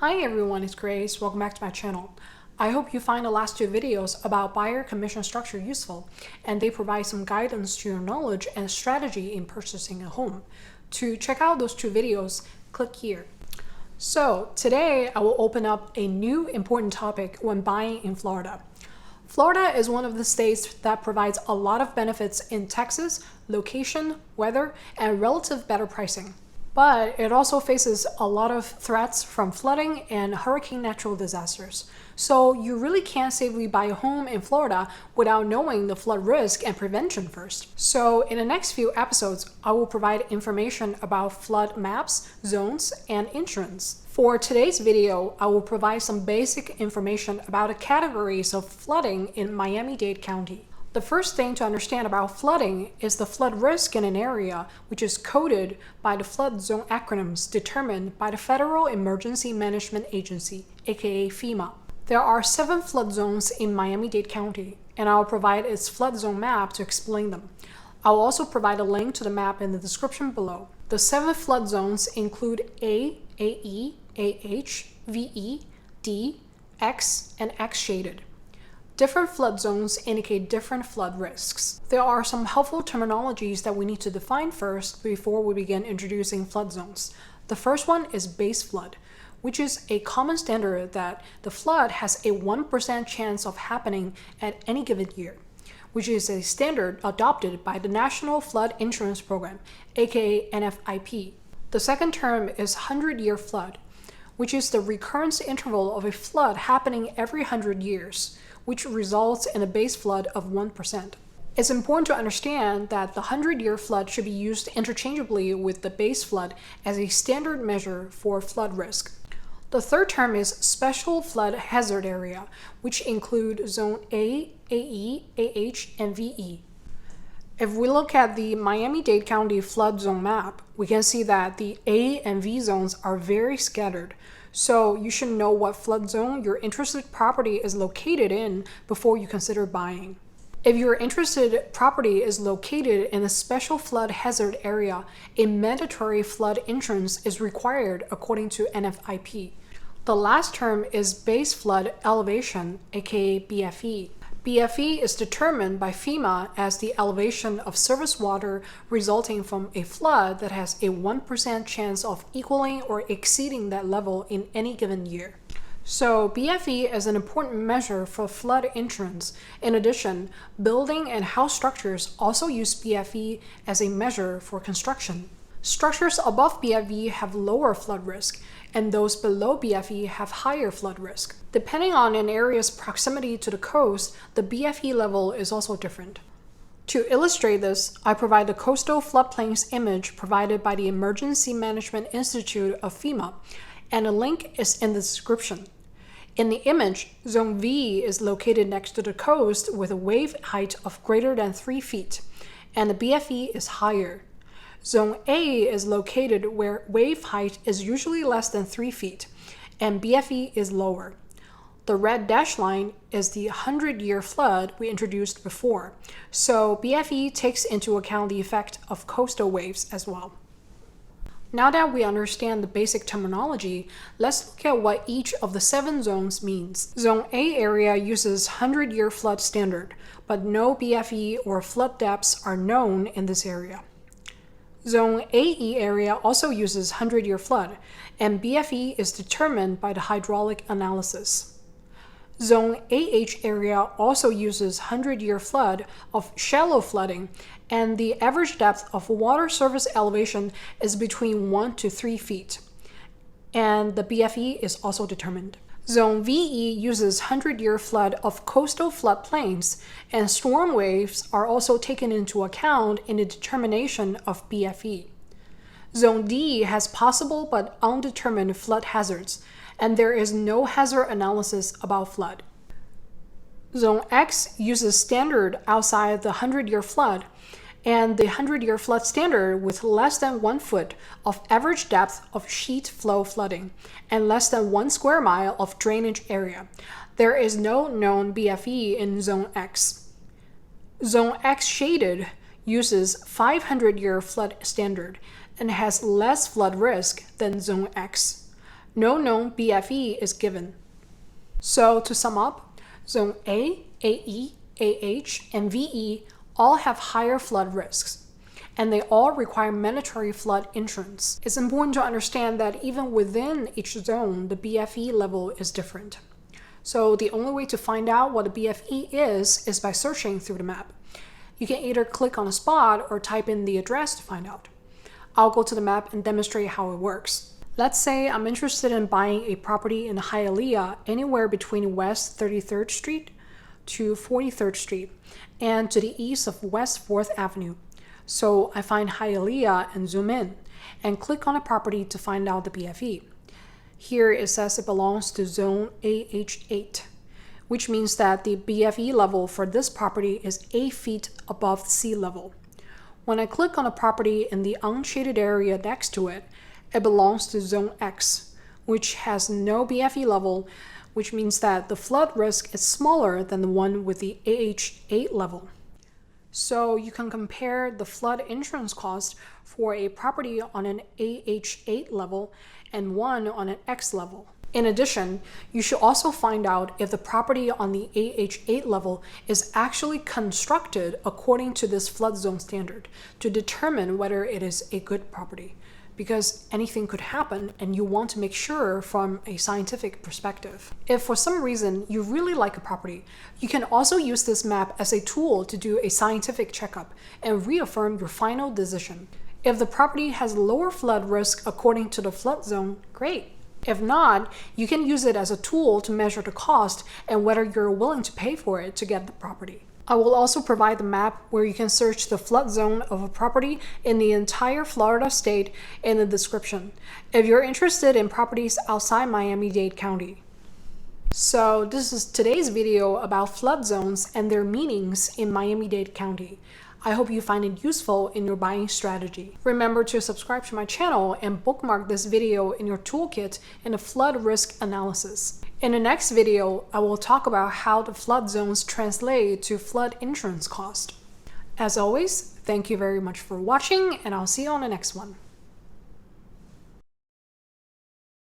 Hi everyone, it's Grace. Welcome back to my channel. I hope you find the last two videos about buyer commission structure useful, and they provide some guidance to your knowledge and strategy in purchasing a home. To check out those two videos, click here. So today I will open up a new important topic when buying in Florida. Florida is one of the states that provides a lot of benefits in taxes, location, weather, and relative better pricing. But it also faces a lot of threats from flooding and hurricane natural disasters. So you really can't safely buy a home in Florida without knowing the flood risk and prevention first. So in the next few episodes, I will provide information about flood maps, zones, and insurance. For today's video, I will provide some basic information about the categories of flooding in Miami-Dade County. The first thing to understand about flooding is the flood risk in an area, which is coded by the flood zone acronyms determined by the Federal Emergency Management Agency, aka FEMA. There are 7 flood zones in Miami-Dade County, and I'll provide its flood zone map to explain them. I'll also provide a link to the map in the description below. The 7 flood zones include A, AE, AH, VE, D, X, and X shaded. Different flood zones indicate different flood risks. There are some helpful terminologies that we need to define first before we begin introducing flood zones. The first one is base flood, which is a common standard that the flood has a 1% chance of happening at any given year, which is a standard adopted by the National Flood Insurance Program, aka NFIP. The second term is 100-year flood, which is the recurrence interval of a flood happening every 100 years, which results in a base flood of 1%. It's important to understand that the 100-year flood should be used interchangeably with the base flood as a standard measure for flood risk. The third term is special flood hazard area, which include zone A, AE, AH, and VE. If we look at the Miami-Dade County flood zone map, we can see that the A and V zones are very scattered. So you should know what flood zone your interested property is located in before you consider buying. If your interested property is located in a special flood hazard area, a mandatory flood insurance is required according to NFIP. The last term is base flood elevation, aka BFE. BFE is determined by FEMA as the elevation of surface water resulting from a flood that has a 1% chance of equaling or exceeding that level in any given year. So BFE is an important measure for flood insurance. In addition, building and house structures also use BFE as a measure for construction. Structures above BFE have lower flood risk, and those below BFE have higher flood risk. Depending on an area's proximity to the coast, the BFE level is also different. To illustrate this, I provide the coastal floodplains image provided by the Emergency Management Institute of FEMA, and a link is in the description. In the image, Zone V is located next to the coast with a wave height of greater than 3 feet, and the BFE is higher. Zone A is located where wave height is usually less than 3 feet, and BFE is lower. The red dashed line is the 100-year flood we introduced before, so BFE takes into account the effect of coastal waves as well. Now that we understand the basic terminology, let's look at what each of the 7 zones means. Zone A area uses 100-year flood standard, but no BFE or flood depths are known in this area. Zone AE area also uses 100-year flood, and BFE is determined by the hydraulic analysis. Zone AH area also uses 100-year flood of shallow flooding, and the average depth of water surface elevation is between 1 to 3 feet, and the BFE is also determined. Zone VE uses 100-year flood of coastal floodplains, and storm waves are also taken into account in the determination of BFE. Zone D has possible but undetermined flood hazards, and there is no hazard analysis about flood. Zone X uses standard outside the 100-year flood, and the 100-year flood standard with less than 1 foot of average depth of sheet flow flooding and less than 1 square mile of drainage area. There is no known BFE in Zone X. Zone X shaded uses 500-year flood standard and has less flood risk than Zone X. No known BFE is given. So to sum up, Zone A, AE, AH, and VE all have higher flood risks, and they all require mandatory flood insurance. It's important to understand that even within each zone, the BFE level is different. So the only way to find out what a BFE is by searching through the map. You can either click on a spot or type in the address to find out. I'll go to the map and demonstrate how it works. Let's say I'm interested in buying a property in Hialeah anywhere between West 33rd Street to 43rd Street and to the east of West 4th Avenue. So I find Hialeah and zoom in and click on a property to find out the BFE. Here it says it belongs to zone AH8, which means that the BFE level for this property is 8 feet above sea level. When I click on a property in the unshaded area next to it, it belongs to zone X, which has no BFE level, which means that the flood risk is smaller than the one with the AH8 level. So you can compare the flood insurance cost for a property on an AH8 level and one on an X level. In addition, you should also find out if the property on the AH8 level is actually constructed according to this flood zone standard to determine whether it is a good property, because anything could happen and you want to make sure from a scientific perspective. If for some reason you really like a property, you can also use this map as a tool to do a scientific checkup and reaffirm your final decision. If the property has lower flood risk according to the flood zone, great. If not, you can use it as a tool to measure the cost and whether you're willing to pay for it to get the property. I will also provide the map where you can search the flood zone of a property in the entire Florida state in the description, if you're interested in properties outside Miami-Dade County. So this is today's video about flood zones and their meanings in Miami-Dade County. I hope you find it useful in your buying strategy. Remember to subscribe to my channel and bookmark this video in your toolkit in the flood risk analysis. In the next video, I will talk about how the flood zones translate to flood insurance cost. As always, thank you very much for watching, and I'll see you on the next one.